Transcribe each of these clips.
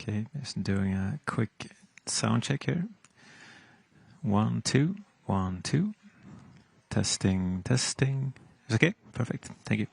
Okay, just doing a quick sound check here. 1, 2, 1, 2. Testing, testing. It's okay? Perfect. Thank you.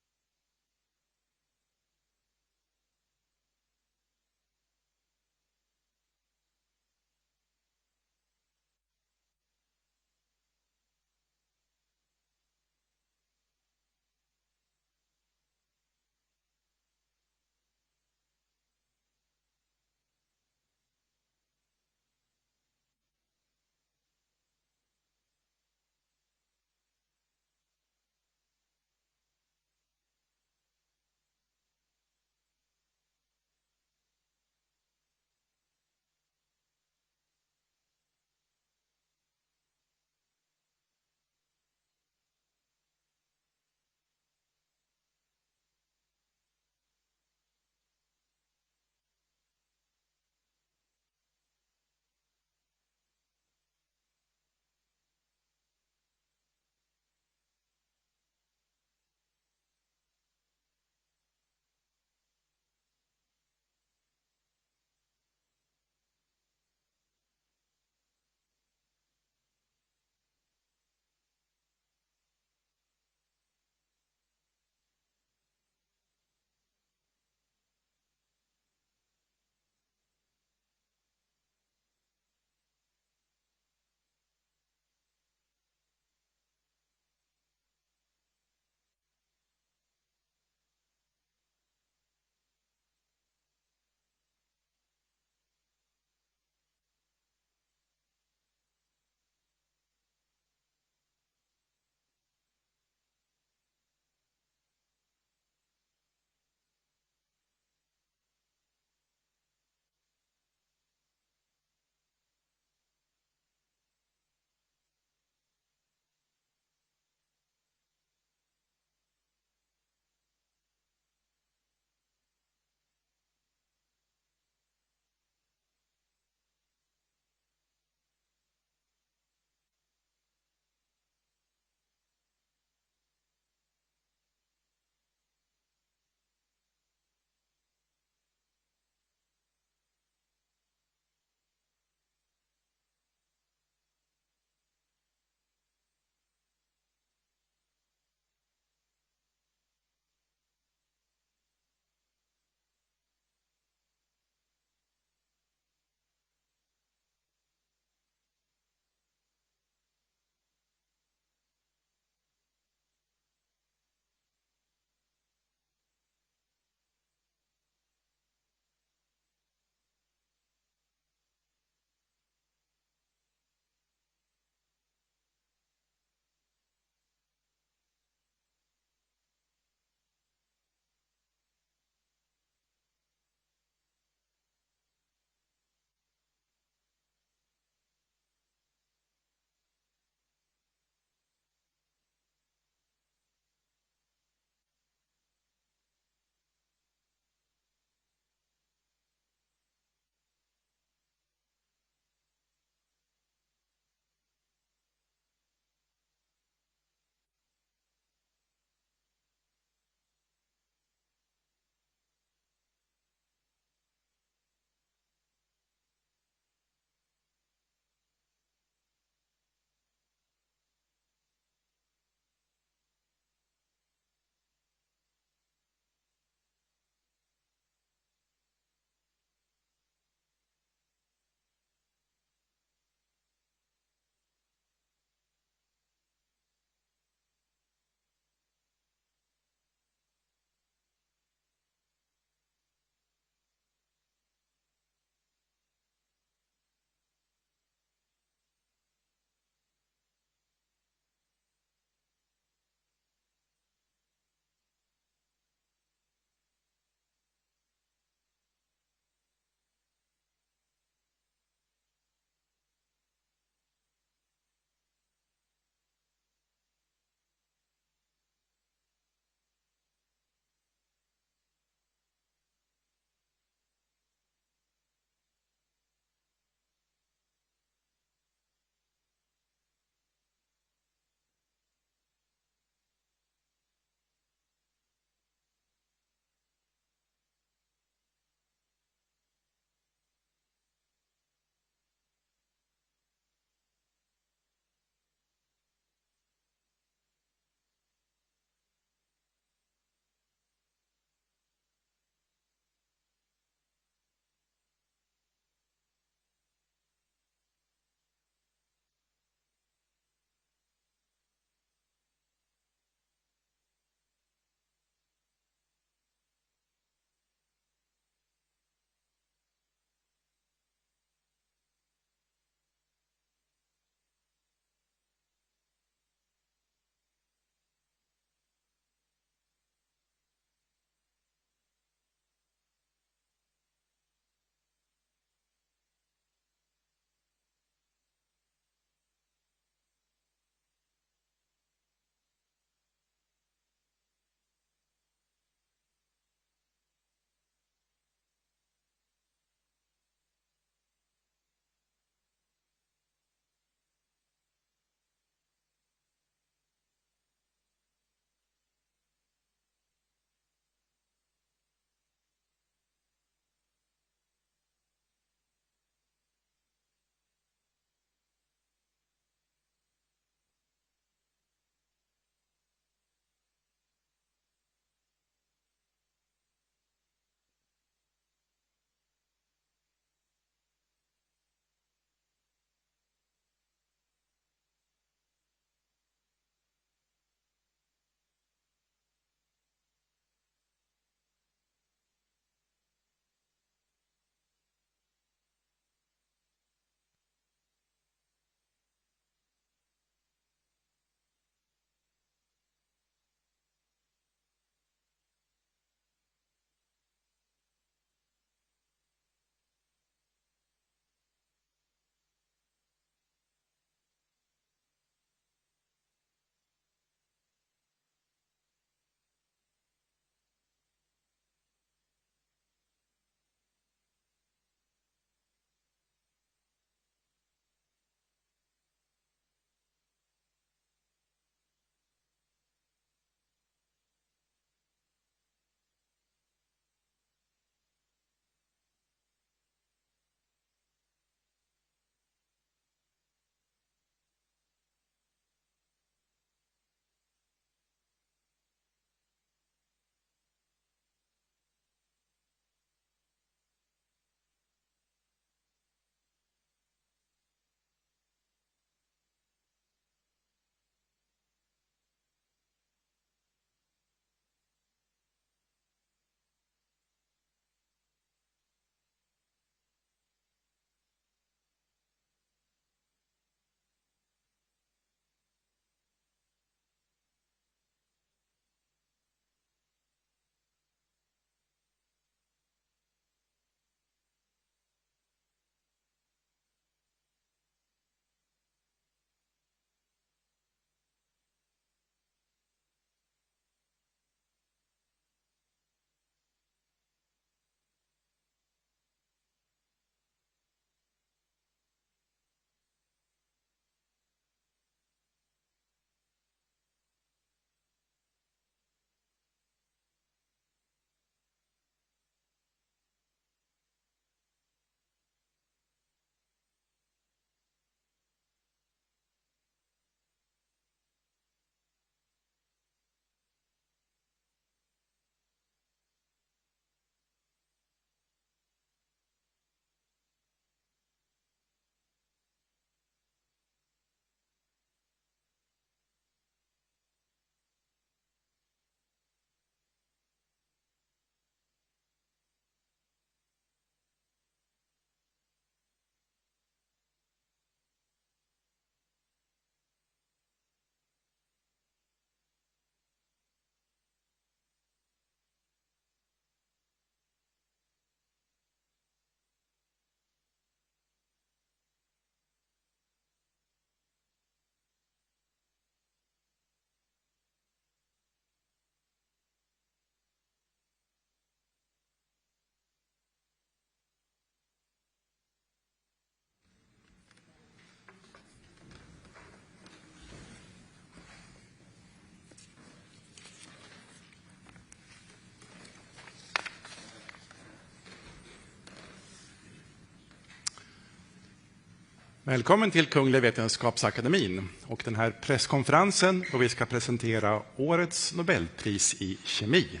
Välkommen till Kungliga Vetenskapsakademin och den här presskonferensen då vi ska presentera årets Nobelpris i kemi.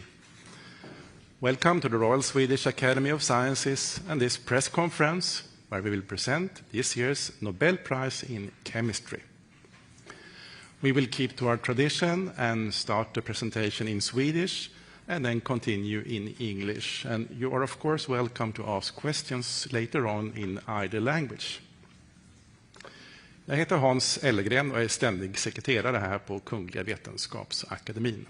Welcome to the Royal Swedish Academy of Sciences and this press conference where we will present this year's Nobel Prize in Chemistry. We will keep to our tradition and start the presentation in Swedish and then continue in English. And you are of course welcome to ask questions later on in either language. Jag heter Hans Ellegren och är ständig sekreterare här på Kungliga Vetenskapsakademin.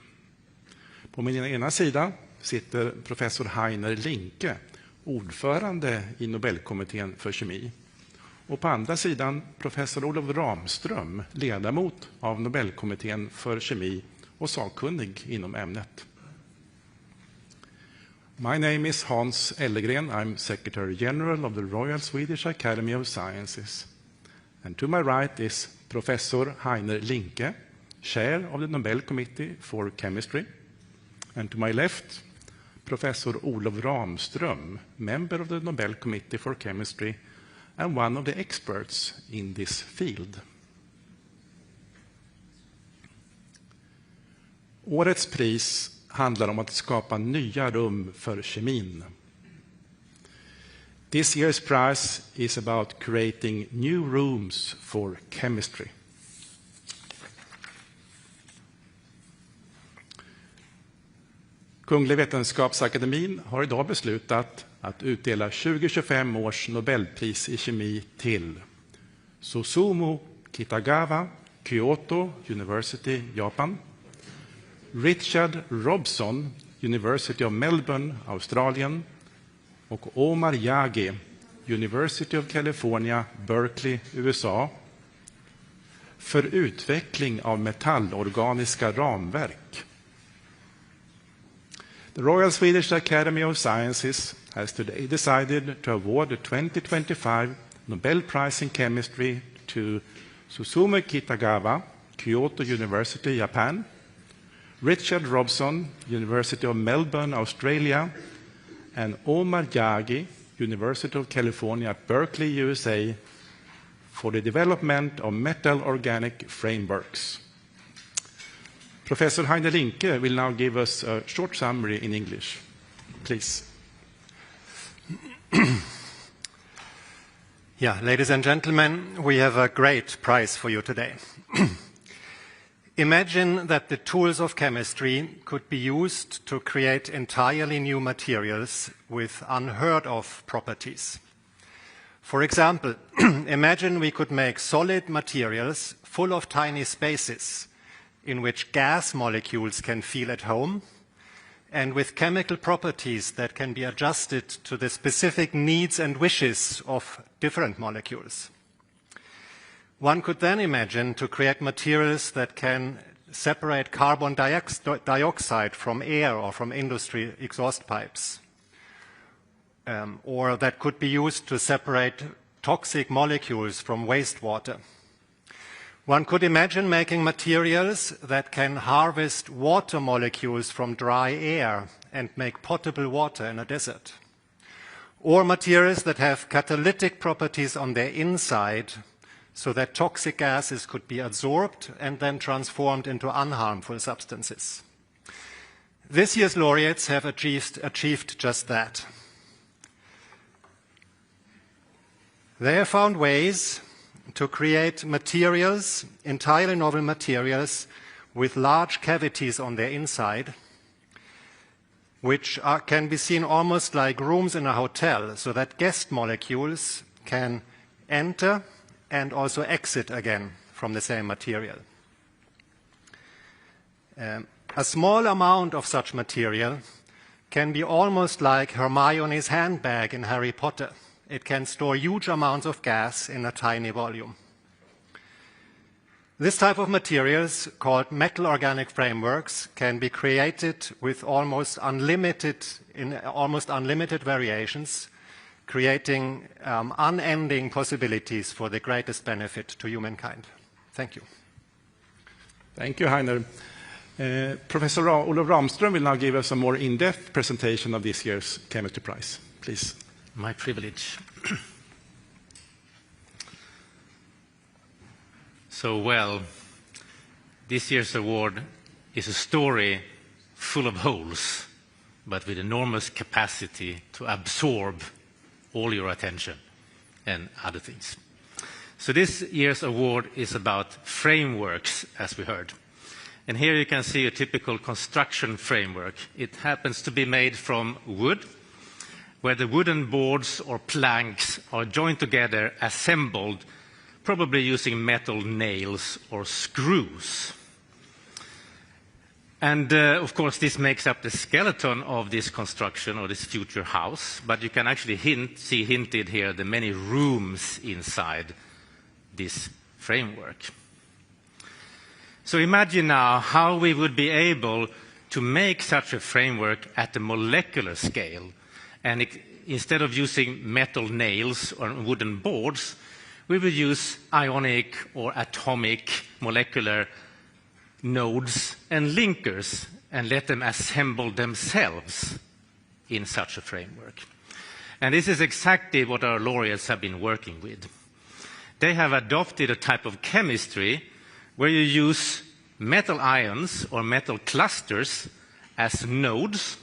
På min ena sida sitter professor Heiner Linke, ordförande i Nobelkommittén för kemi. Och på andra sidan professor Olof Ramström, ledamot av Nobelkommittén för kemi och sakkunnig inom ämnet. My name is Hans Ellegren. I'm Secretary General of the Royal Swedish Academy of Sciences. And to my right is Professor Heiner Linke, Chair of the Nobel Committee for Chemistry. And to my left, Professor Olof Ramström, member of the Nobel Committee for Chemistry and one of the experts in this field. Årets pris handlar om att skapa nya rum för kemin. This year's prize is about creating new rooms for chemistry. Kungliga Vetenskapsakademin har idag beslutat att utdela 2025 års Nobelpris i kemi till Susumu Kitagawa, Kyoto University, Japan, Richard Robson, University of Melbourne, Australien, och Omar Yagi, University of California, Berkeley, USA, för utveckling av metallorganiska ramverk. The Royal Swedish Academy of Sciences has today decided to award the 2025 Nobel Prize in Chemistry to Susumu Kitagawa, Kyoto University, Japan, Richard Robson, University of Melbourne, Australia, and Omar Yagi, University of California at Berkeley, USA, for the development of metal organic frameworks. Professor Heiner Linke will now give us a short summary in English. Please. Yeah, ladies and gentlemen, we have a great prize for you today. Imagine that the tools of chemistry could be used to create entirely new materials with unheard of properties. For example, imagine we could make solid materials full of tiny spaces in which gas molecules can feel at home and with chemical properties that can be adjusted to the specific needs and wishes of different molecules. One could then imagine to create materials that can separate carbon dioxide from air or from industry exhaust pipes, or that could be used to separate toxic molecules from wastewater. One could imagine making materials that can harvest water molecules from dry air and make potable water in a desert, or materials that have catalytic properties on their inside so that toxic gases could be absorbed and then transformed into unharmful substances. This year's laureates have achieved just that. They have found ways to create materials, entirely novel materials, with large cavities on their inside, which can be seen almost like rooms in a hotel, so that guest molecules can enter and also exit again from the same material. A small amount of such material can be almost like Hermione's handbag in Harry Potter. It can store huge amounts of gas in a tiny volume. This type of materials, called metal organic frameworks, can be created with almost unlimited variations, creating unending possibilities for the greatest benefit to humankind. Thank you. Thank you, Heiner. Professor Olof Ramström will now give us a more in-depth presentation of this year's Chemistry Prize. Please. My privilege. So, well, this year's award is a story full of holes, but with enormous capacity to absorb all your attention and other things. So this year's award is about frameworks, as we heard. And here you can see a typical construction framework. It happens to be made from wood, where the wooden boards or planks are joined together, assembled, probably using metal nails or screws. And of course, this makes up the skeleton of this construction or this future house, but you can actually see hinted here the many rooms inside this framework. So imagine now how we would be able to make such a framework at the molecular scale. And instead of using metal nails or wooden boards, we would use ionic or atomic molecular nodes and linkers and let them assemble themselves in such a framework. And this is exactly what our laureates have been working with. They have adopted a type of chemistry where you use metal ions or metal clusters as nodes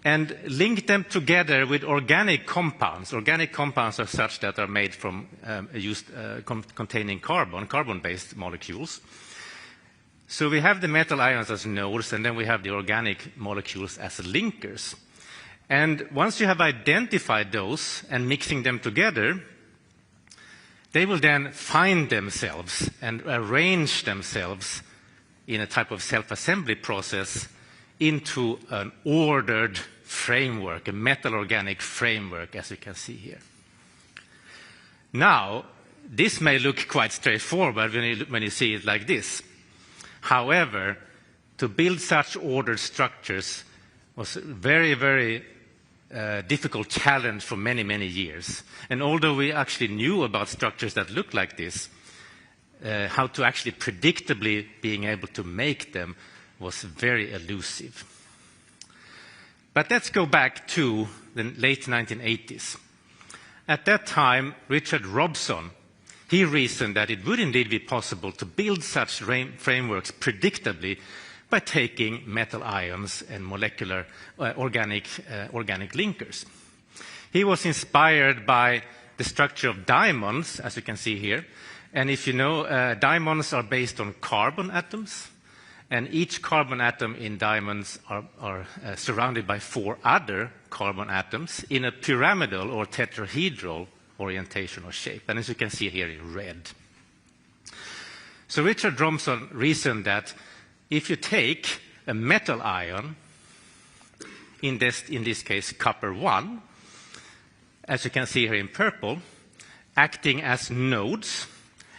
and link them together with organic compounds. Organic compounds are such that are made from containing carbon-based molecules. So we have the metal ions as nodes, and then we have the organic molecules as linkers. And once you have identified those and mixing them together, they will then find themselves and arrange themselves in a type of self-assembly process into an ordered framework, a metal-organic framework, as you can see here. Now, this may look quite straightforward when you see it like this. However, to build such ordered structures was a very, very difficult challenge for many, many years. And although we actually knew about structures that look like this, how to actually predictably being able to make them was very elusive. But let's go back to the late 1980s. At that time, Richard Robson, he reasoned that it would indeed be possible to build such frameworks predictably by taking metal ions and molecular organic linkers. He was inspired by the structure of diamonds, as you can see here. And if you know, diamonds are based on carbon atoms, and each carbon atom in diamonds are surrounded by 4 other carbon atoms in a pyramidal or tetrahedral orientation or shape. And as you can see here in red. So Richard Robson reasoned that if you take a metal ion, in this case copper 1, as you can see here in purple, acting as nodes,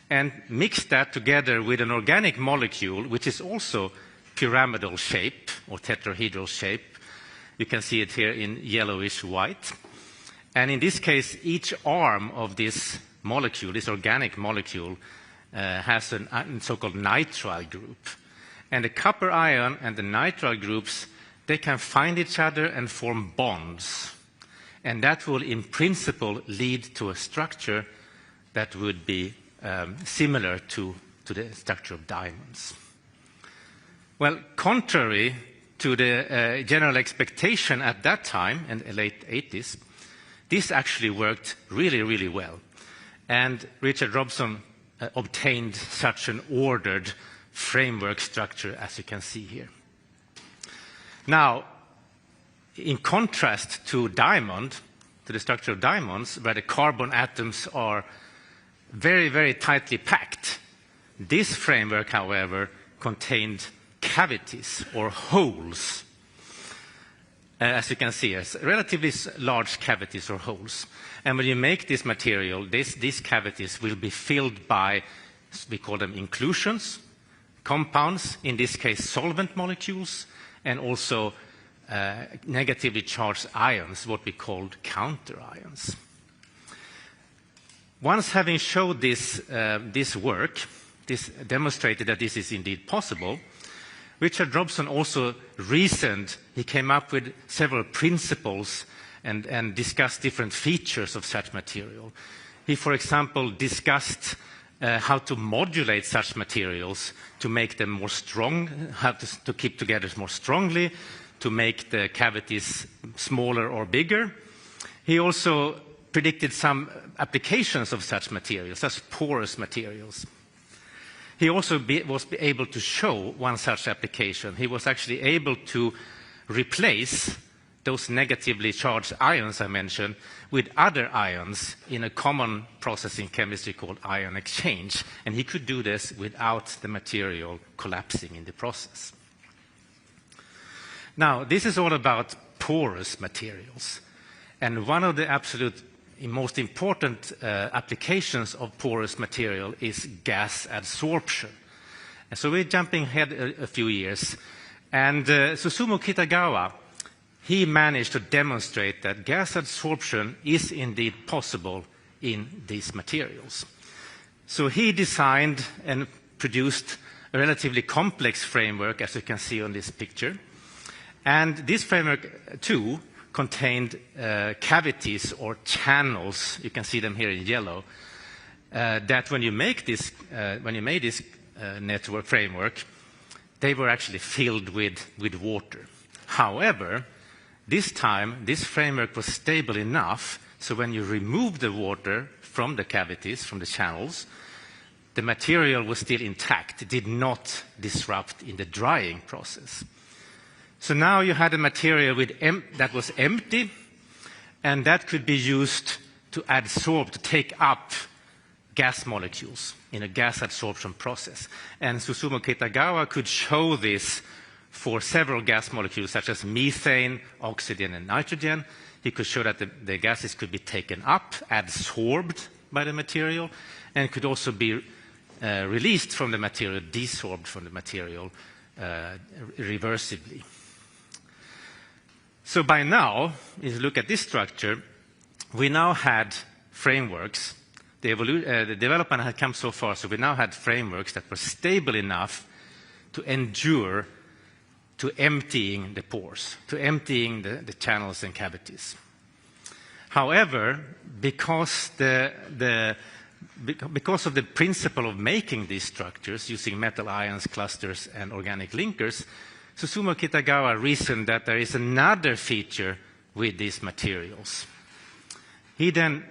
and mix that together with an organic molecule, which is also pyramidal shape or tetrahedral shape. You can see it here in yellowish white. And in this case, each arm of this molecule, this organic molecule, has a so-called nitrile group. And the copper ion and the nitrile groups, they can find each other and form bonds. And that will, in principle, lead to a structure that would be similar to the structure of diamonds. Well, contrary to the general expectation at that time, in the late 80s, this actually worked really, really well. And Richard Robson obtained such an ordered framework structure, as you can see here. Now, in contrast to diamond, to the structure of diamonds, where the carbon atoms are very, very tightly packed, this framework, however, contained cavities or holes. As you can see, it's relatively large cavities or holes. And when you make this material, these cavities will be filled by, we call them inclusions, compounds, in this case solvent molecules, and also negatively charged ions, what we called counter ions. Once having showed this work, this demonstrated that this is indeed possible, Richard Robson also reasoned, he came up with several principles and discussed different features of such material. He, for example, discussed how to modulate such materials to make them more strong, how to keep together more strongly, to make the cavities smaller or bigger. He also predicted some applications of such materials, such porous materials. He also was able to show one such application. He was actually able to replace those negatively charged ions I mentioned with other ions in a common process in chemistry called ion exchange. And he could do this without the material collapsing in the process. Now, this is all about porous materials. And one of the absolute most important applications of porous material is gas adsorption. And so we're jumping ahead a few years. And Susumu Kitagawa, he managed to demonstrate that gas adsorption is indeed possible in these materials. So he designed and produced a relatively complex framework, as you can see on this picture. And this framework, too, contained cavities or channels, you can see them here in yellow, that when you made this network framework, they were actually filled with water. However, this time, this framework was stable enough, so when you remove the water from the cavities, from the channels, the material was still intact. It did not disrupt in the drying process. So now you had a material that was empty, and that could be used to adsorb, to take up gas molecules in a gas adsorption process. And Susumu Kitagawa could show this for several gas molecules, such as methane, oxygen, and nitrogen. He could show that the gases could be taken up, adsorbed by the material, and could also be released from the material, desorbed from the material reversibly. So by now, if you look at this structure, we now had frameworks. The development had come so far, so we now had frameworks that were stable enough to endure to emptying the pores, to emptying the channels and cavities. However, because of the principle of making these structures using metal ions, clusters, and organic linkers, Susumu Kitagawa reasoned that there is another feature with these materials. He then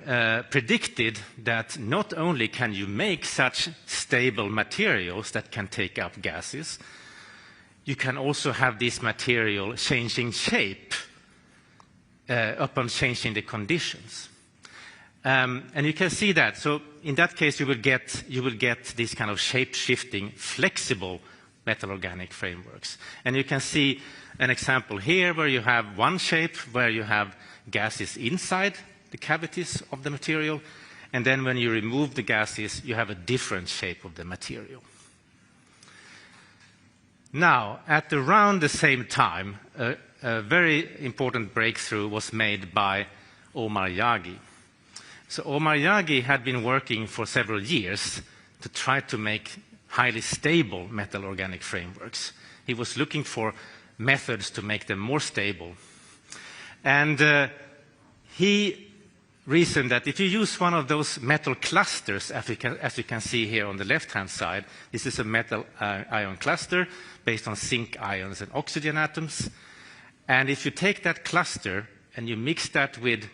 predicted that not only can you make such stable materials that can take up gases, you can also have this material changing shape upon changing the conditions. And you can see that. So in that case, you will get this kind of shape-shifting, flexible metal organic frameworks. And you can see an example here where you have one shape where you have gases inside the cavities of the material, and then when you remove the gases, you have a different shape of the material. Now, at around the same time, a very important breakthrough was made by Omar Yagi. So Omar Yagi had been working for several years to try to make highly stable metal organic frameworks. He was looking for methods to make them more stable. And he reasoned that if you use one of those metal clusters, as you can see here on the left-hand side, this is a metal ion cluster based on zinc ions and oxygen atoms. And if you take that cluster and you mix that with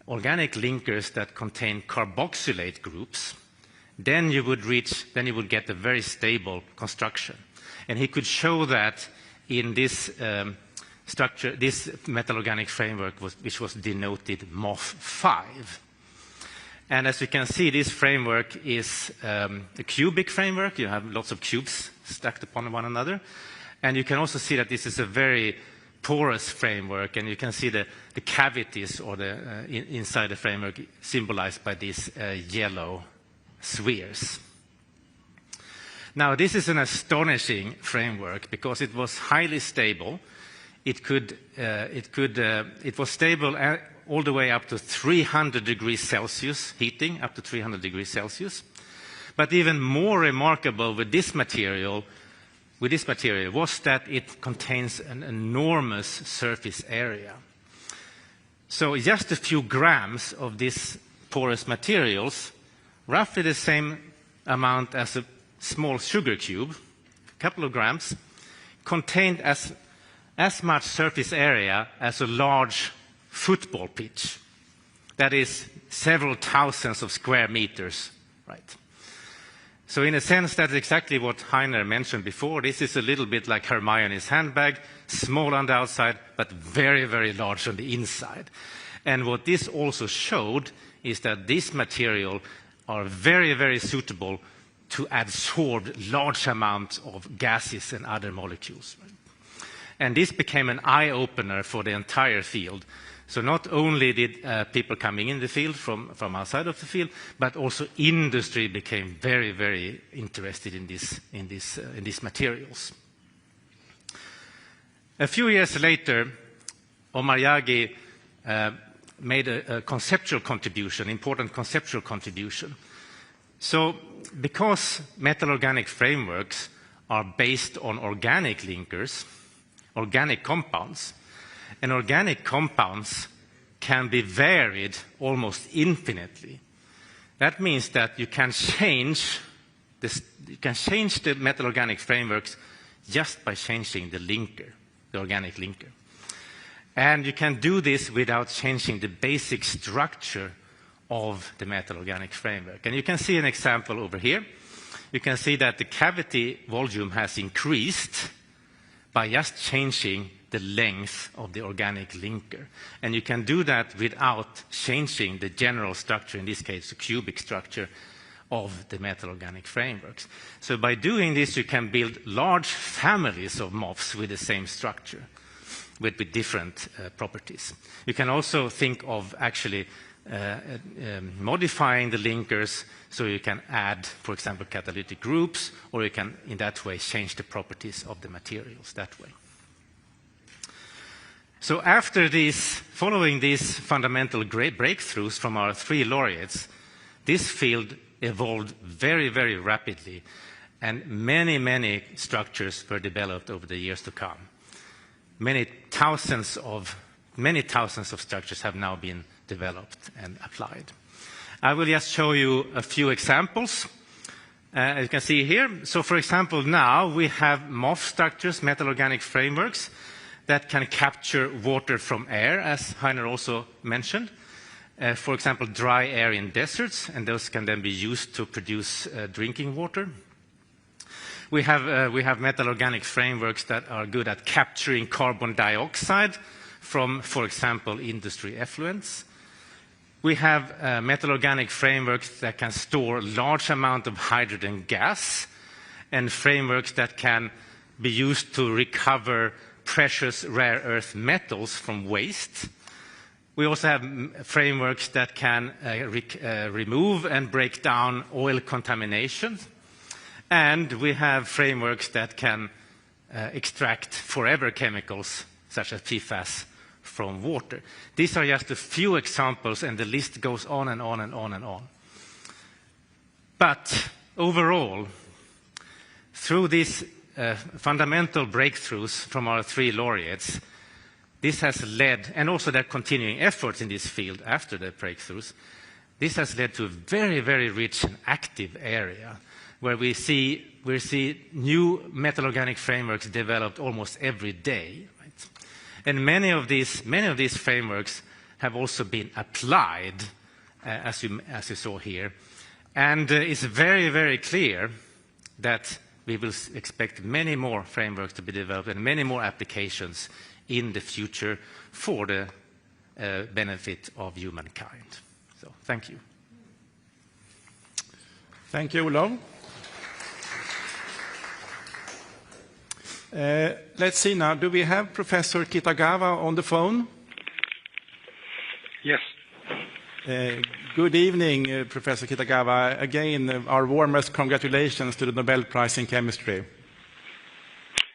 organic linkers that contain carboxylate groups, then you would get a very stable construction. And he could show that in this structure, this metal organic framework, which was denoted MOF5. And as you can see, this framework is a cubic framework. You have lots of cubes stacked upon one another. And you can also see that this is a very porous framework, and you can see the cavities or the inside the framework symbolized by these yellow spheres. Now, this is an astonishing framework because it was highly stable. It was stable all the way up to 300 degrees Celsius, heating up to 300 degrees Celsius. But even more remarkable with this material was that it contains an enormous surface area. So just a few grams of these porous materials, roughly the same amount as a small sugar cube, a couple of grams, contained as much surface area as a large football pitch. That is several thousands of square meters, right? So in a sense, that's exactly what Heiner mentioned before. This is a little bit like Hermione's handbag, small on the outside, but very, very large on the inside. And what this also showed is that this material are very, very suitable to absorb large amounts of gases and other molecules. And this became an eye-opener for the entire field. So not only did people coming in the field from outside of the field, but also industry became very, very interested in these materials. A few years later, Omar Yagi made a conceptual contribution, important conceptual contribution. So because metal-organic frameworks are based on organic linkers, organic compounds, and organic compounds can be varied almost infinitely. That means that you can change the metal-organic frameworks just by changing the linker, the organic linker. And you can do this without changing the basic structure of the metal-organic framework. And you can see an example over here. You can see that the cavity volume has increased by just changing the length of the organic linker. And you can do that without changing the general structure, in this case the cubic structure, of the metal-organic frameworks. So by doing this, you can build large families of MOFs with the same structure, with different properties. You can also think of actually modifying the linkers, so you can add, for example, catalytic groups, or you can, in that way, change the properties of the materials that way. So after following these fundamental great breakthroughs from our 3 laureates, this field evolved very, very rapidly, and many, many structures were developed over the years to come. Many thousands of structures have now been developed and applied. I will just show you a few examples. As you can see here, so for example, now we have MOF structures, metal-organic frameworks, that can capture water from air, as Heiner also mentioned. For example, dry air in deserts, and those can then be used to produce drinking water. We have metal-organic frameworks that are good at capturing carbon dioxide from, for example, industry effluents. We have metal-organic frameworks that can store large amount of hydrogen gas, and frameworks that can be used to recover precious rare earth metals from waste. We also have frameworks that can remove and break down oil contamination. And we have frameworks that can extract forever chemicals, such as PFAS, from water. These are just a few examples, and the list goes on and on and on and on. But overall, through these fundamental breakthroughs from our 3 laureates, this has led, and also their continuing efforts in this field after the breakthroughs, this has led to a very, very rich and active area where we see new metal-organic frameworks developed almost every day. Right? And many of these frameworks have also been applied, as you saw here. And it's very, very clear that we will expect many more frameworks to be developed and many more applications in the future for the benefit of humankind. So, thank you. Thank you, Olof. Let's see now. Do we have Professor Kitagawa on the phone? Yes. Good evening, Professor Kitagawa. Again, our warmest congratulations to the Nobel Prize in Chemistry.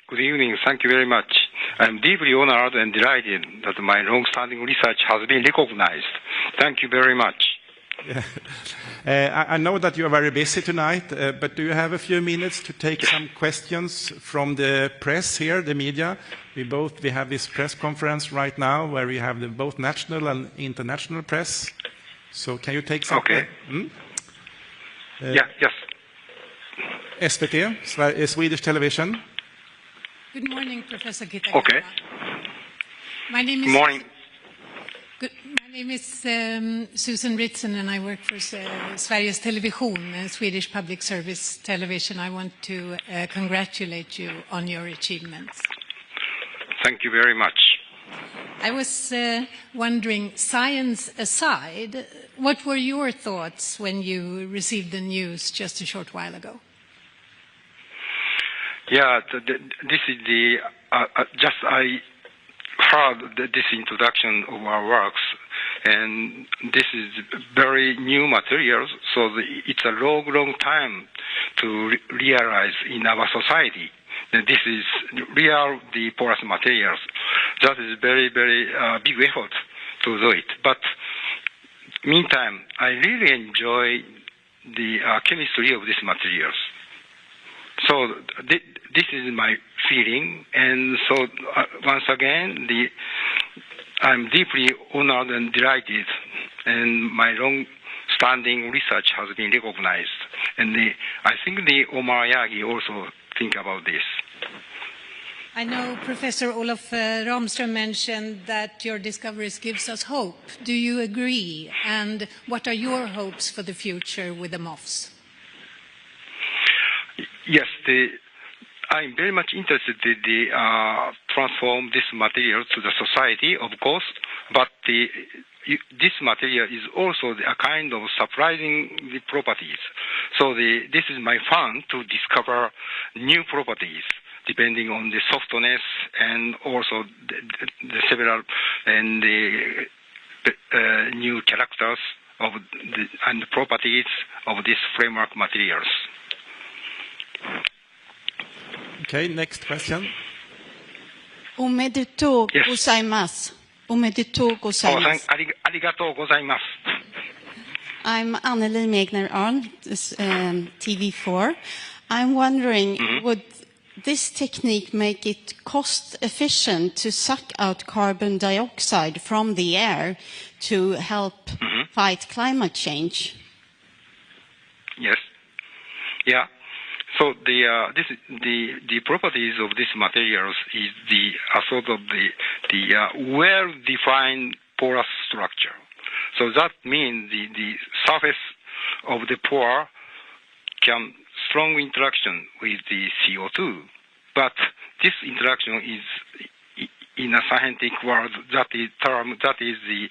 Good evening. Thank you very much. I'm deeply honored and delighted that my long-standing research has been recognized. Thank you very much. I know that you are very busy tonight, but do you have a few minutes to take some questions from the press here, the media? We have this press conference right now where we have both national and international press. So can you take some? Okay. Yes. SVT, Swedish Television. Good morning, Professor Kitagawa. Okay. My name is Good morning. My name is Susan Ritson, and I work for Sveriges Television, Swedish public service television. I want to congratulate you on your achievements. Thank you very much. I was wondering, science aside, what were your thoughts when you received the news just a short while ago? Yeah, this is the just I heard this introduction of our works, and this is very new materials, so it's a long time to realize in our society that this is real, the porous materials. That is very big effort to do it. But meantime, I really enjoy the chemistry of these materials. So this is my feeling, and so once again, I'm deeply honored and delighted, and my long-standing research has been recognized. And I think the Omar Yagi also think about this. I know Professor Olof Ramström mentioned that your discoveries gives us hope. Do you agree? And what are your hopes for the future with the MOFs? Yes, I'm very much interested in transform this material to the society, of course, but this material is also a kind of surprising properties. So this is my fun to discover new properties depending on the softness and also the several and the new characters of and properties of these framework materials. Okay, next question. Omedetou gozaimasu. Omedetou gozaimasu. Arigatou gozaimasu. I'm Anneli Megner-Arn, TV4. I'm wondering, would this technique make it cost efficient to suck out carbon dioxide from the air to help fight climate change? Yes. Yeah. So the properties of these materials is the sort of the well-defined porous structure. So that means the surface of the pore can strong interaction with the CO2, but this interaction is in a scientific word that is the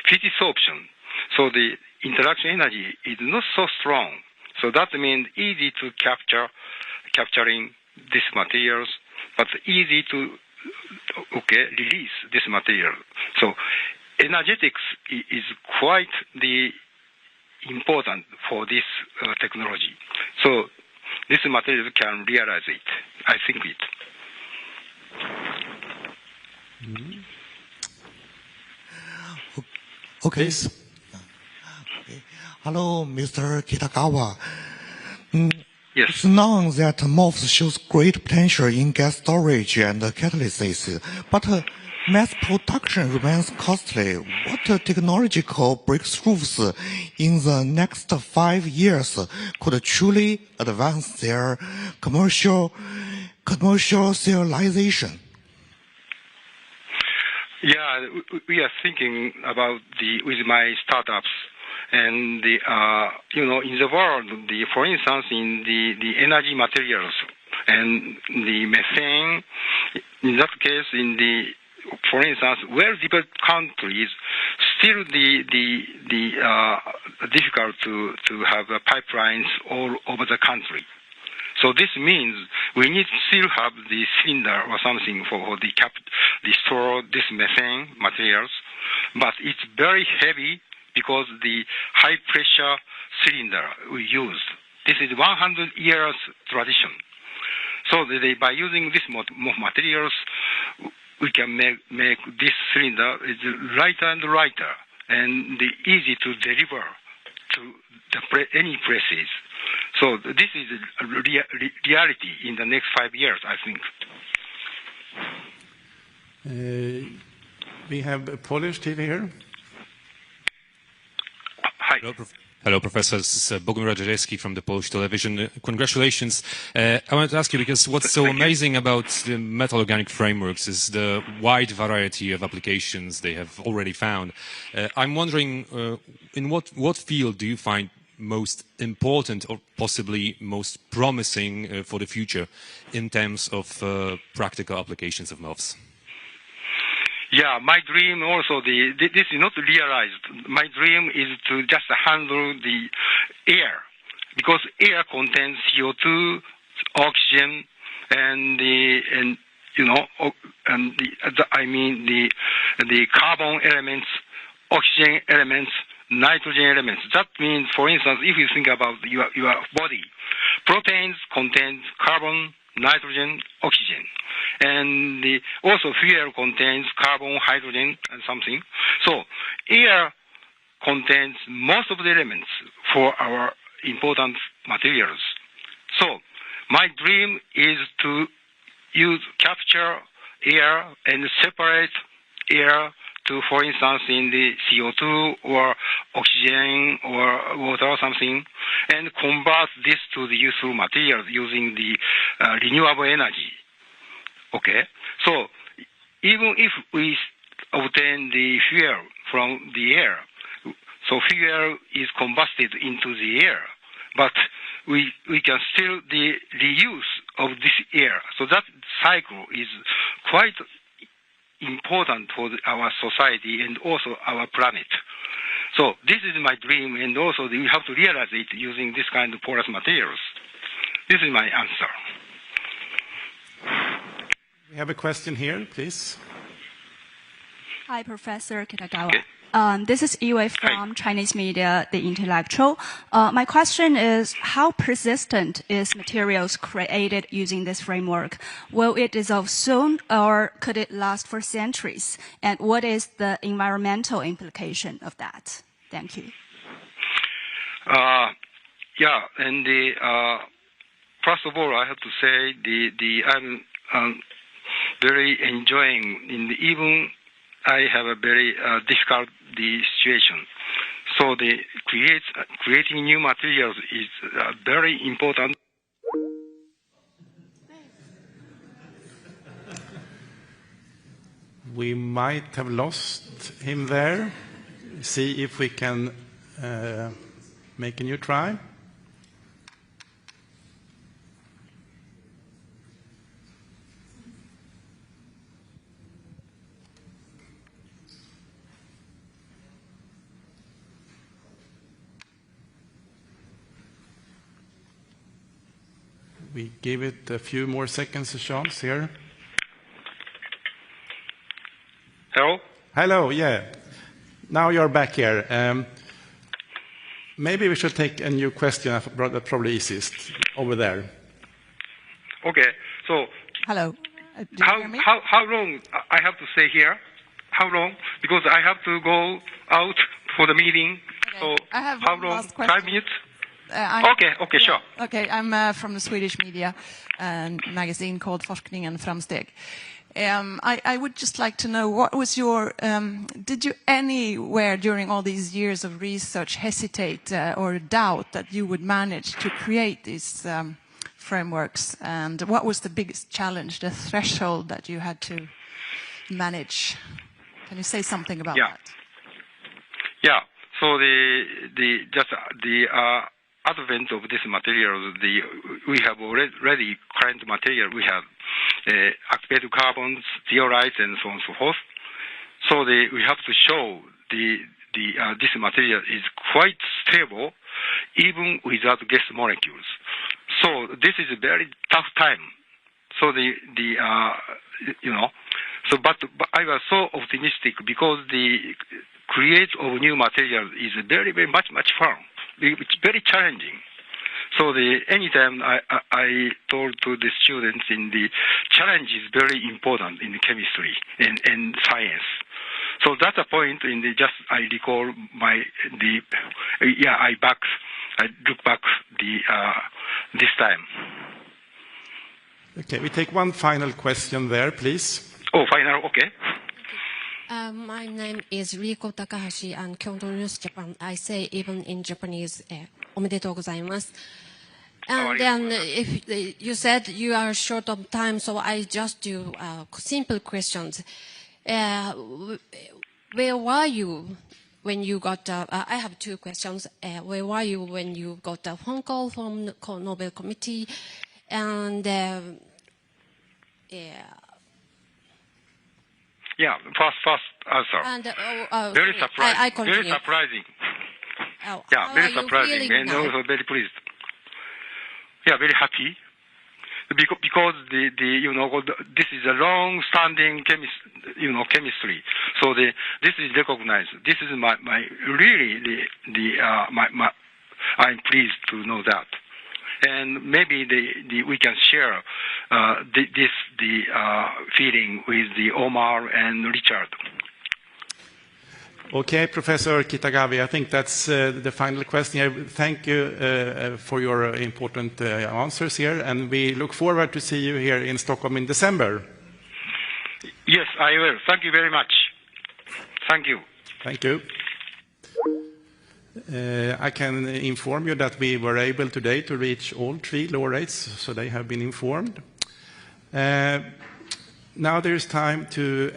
phytissorption. So the interaction energy is not so strong. So that means easy to capturing these materials, but easy to release this material. So energetics is quite important for this technology. So this material can realize it. I think it. Okay. Hello, Mr. Kitagawa. Yes. It's known that MOFs shows great potential in gas storage and catalysis, but mass production remains costly. What technological breakthroughs in the next 5 years could truly advance their commercialization? Yeah, we are thinking about with my startups. And in the world, for instance, in the energy materials and the methane, in that case, for instance, well-developed countries, still difficult to have pipelines all over the country. So this means we need to still have the cylinder or something for the store this methane materials, but it's very heavy. Because the high pressure cylinder we use, this is 100 years tradition. So by using these materials, we can make this cylinder is lighter and lighter and easy to deliver to any places. So this is a reality in the next 5 years, I think. We have a Polish TV here. Hi. Hello, Professor. This is Bogdan Radziejewski from the Polish television. Congratulations. I wanted to ask you, because what's so amazing about the metal organic frameworks is the wide variety of applications they have already found. I'm wondering, in what field do you find most important or possibly most promising for the future in terms of practical applications of MOFs? Yeah, my dream also, this is not realized. My dream is to just handle the air, because air contains CO2, oxygen, and the carbon elements, oxygen elements, nitrogen elements. That means, for instance, if you think about your body, proteins contain carbon, nitrogen, oxygen. And also fuel contains carbon, hydrogen, and something. So air contains most of the elements for our important materials. So my dream is to capture air and separate air to, for instance, in the CO2 or oxygen or water or something, and convert this to the useful materials using the renewable energy. Okay, so even if we obtain the fuel from the air, so fuel is combusted into the air, but we can still the reuse of this air. So that cycle is quite important for our society and also our planet. So this is my dream, and also we have to realize it using this kind of porous materials. This is my answer. We have a question here, please. Hi, Professor Kitagawa. This is Yue from Chinese media, The Intellectual. My question is, how persistent is materials created using this framework? Will it dissolve soon, or could it last for centuries? And what is the environmental implication of that? Thank you. Yeah, and first of all, I have to say I'm very enjoying, even I have a very difficult situation. So creating new materials is very important. We might have lost him there. See if we can make a new try. We give it a few more seconds, a chance here. Hello? Hello, yeah. Now you're back here. Maybe we should take a new question. That's probably easiest over there. Okay, so hello. Do you hear me? How long I have to stay here? How long? Because I have to go out for the meeting. Okay. So I have how one long? last question. 5 minutes? Okay, yeah, sure. Okay, I'm from the Swedish media magazine called Forskningen Framsteg. I would just like to know, what was your, did you anywhere during all these years of research hesitate or doubt that you would manage to create these frameworks? And what was the biggest challenge, the threshold that you had to manage? Can you say something about that? Yeah, so the advent of this material, we have already current material. We have activated carbons, zeolites, and so on and so forth. So we have to show this material is quite stable, even without gas molecules. So this is a very tough time. So but I was so optimistic because the create of new material is very, very much fun. It's very challenging. So anytime I told to the students the challenge is very important in the chemistry and science. So that's a point I recall I look back this time. Okay, we take one final question there, please. Oh, final, okay. My name is Riko Takahashi and Kyoto News Japan. I say even in Japanese, おめでとうございます. And then if you said you are short of time, so I just do simple questions. Where were you when you got, I have two questions. Where were you when you got a phone call from the Nobel Committee? And yeah, first answer. And, very surprising. Very surprising. Oh, yeah, very surprising and also very pleased. Yeah, very happy. Because this is a long-standing chemistry. So this is recognized. This is my I'm pleased to know that. And maybe we can share the feeling with the Omar and Richard. Okay, Professor Kitagawa, I think that's the final question. Thank you for your important answers here, and we look forward to see you here in Stockholm in December. Yes, I will. Thank you very much. Thank you. Thank you. I can inform you that we were able today to reach all 3 laureates, so they have been informed. Now there is time to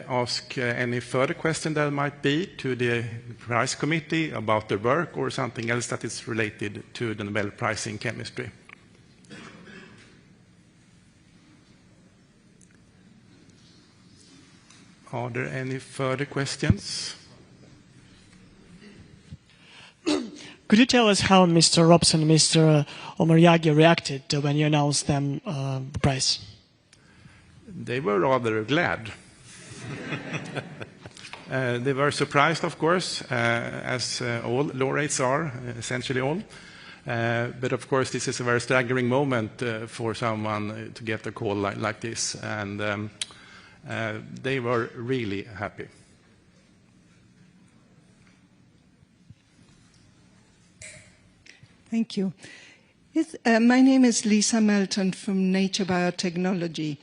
ask any further question that might be to the prize committee about their work or something else that is related to the Nobel Prize in Chemistry. Are there any further questions? Could you tell us how Mr. Robson and Mr. Omariyagi reacted when you announced them the prize? They were rather glad. They were surprised, of course, as all laureates are, essentially all. But of course, this is a very staggering moment for someone to get a call like this, and they were really happy. Thank you. My name is Lisa Melton from Nature Biotechnology.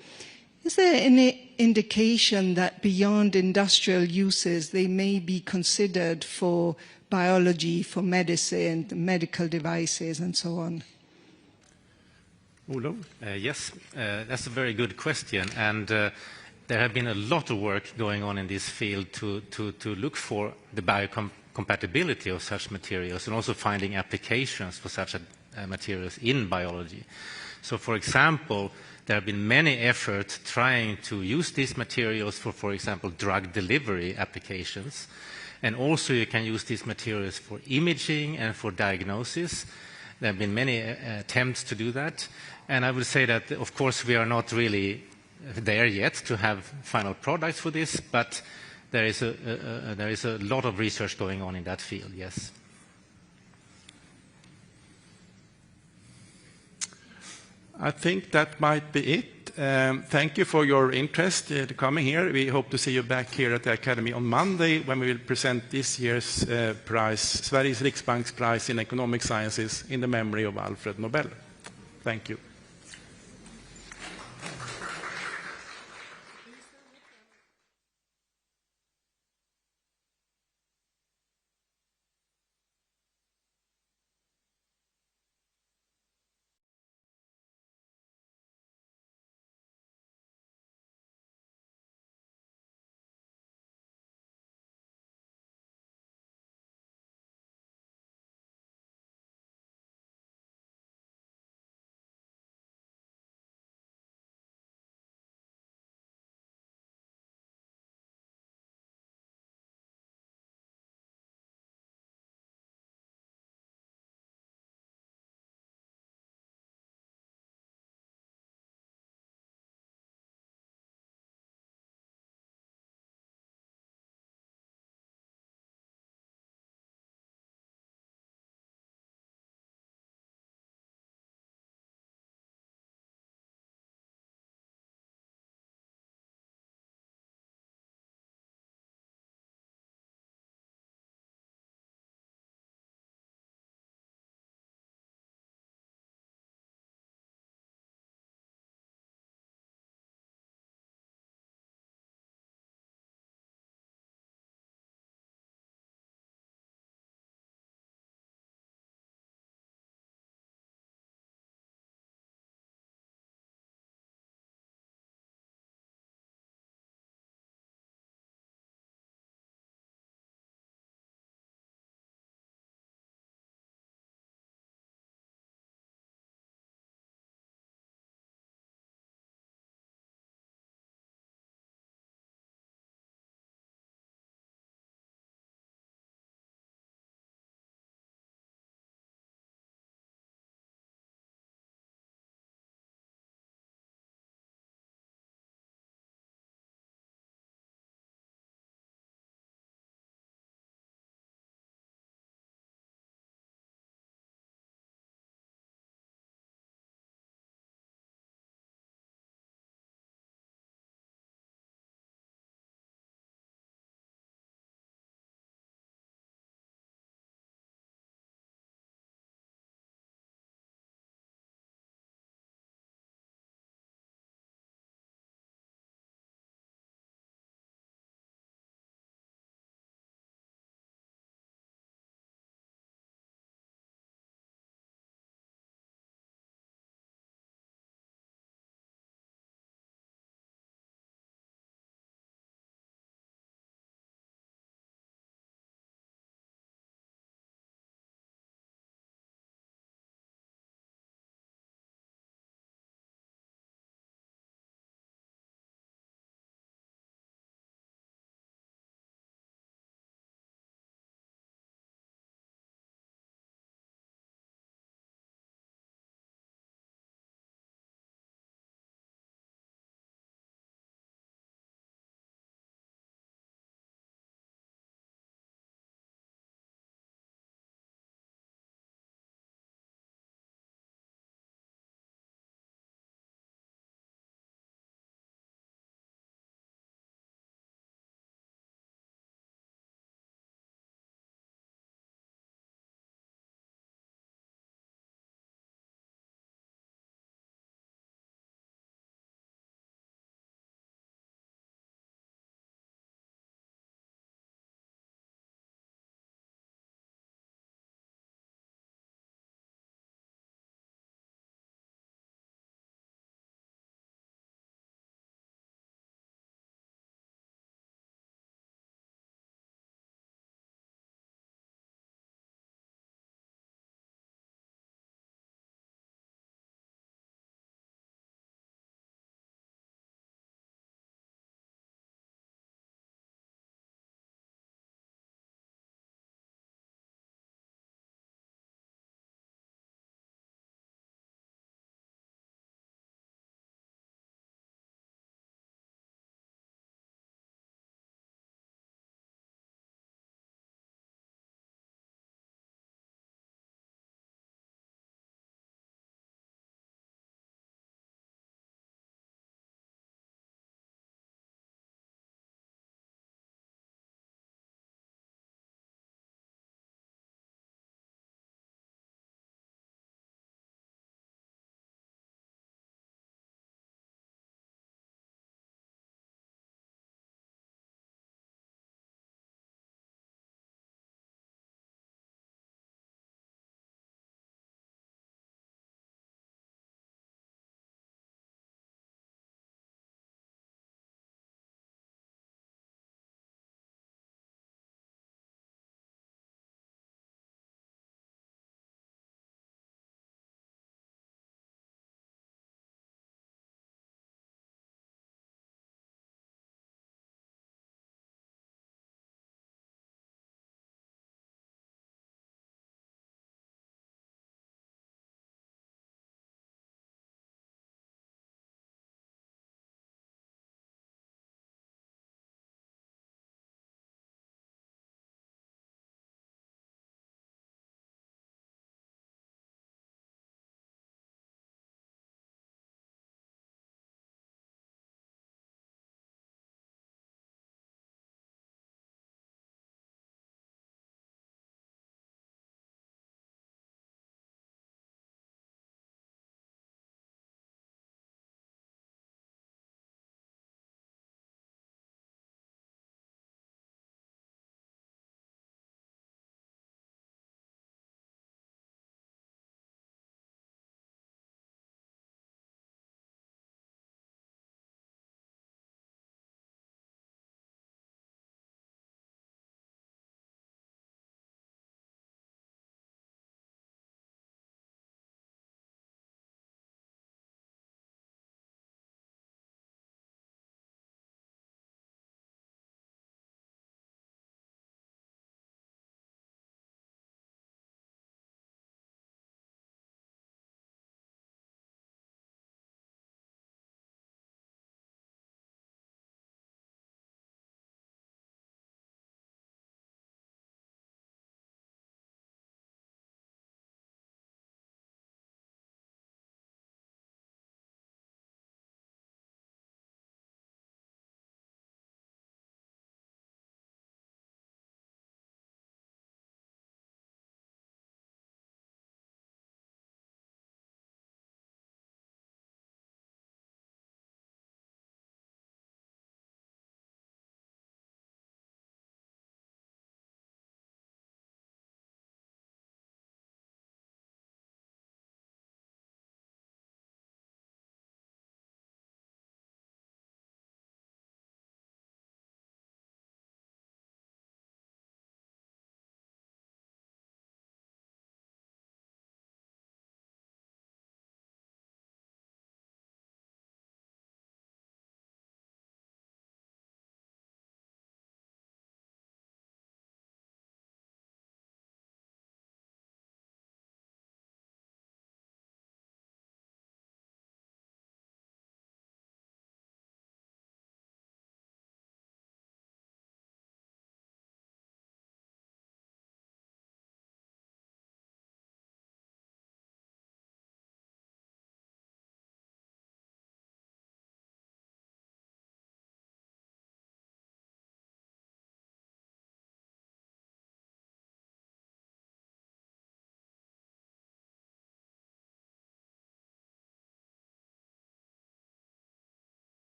Is there any indication that beyond industrial uses they may be considered for biology, for medicine, medical devices, and so on? Olof? Yes, that's a very good question. And there have been a lot of work going on in this field to look for the biocompatibility of such materials and also finding applications for such materials in biology. So, for example, there have been many efforts trying to use these materials for example, drug delivery applications. And also you can use these materials for imaging and for diagnosis. There have been many attempts to do that. And I would say that, of course, we are not really there yet to have final products for this, but there is a lot of research going on in that field, yes. I think that might be it. Thank you for your interest coming here. We hope to see you back here at the Academy on Monday when we will present this year's prize, Sveriges Riksbanks Prize in Economic Sciences in the memory of Alfred Nobel. Thank you.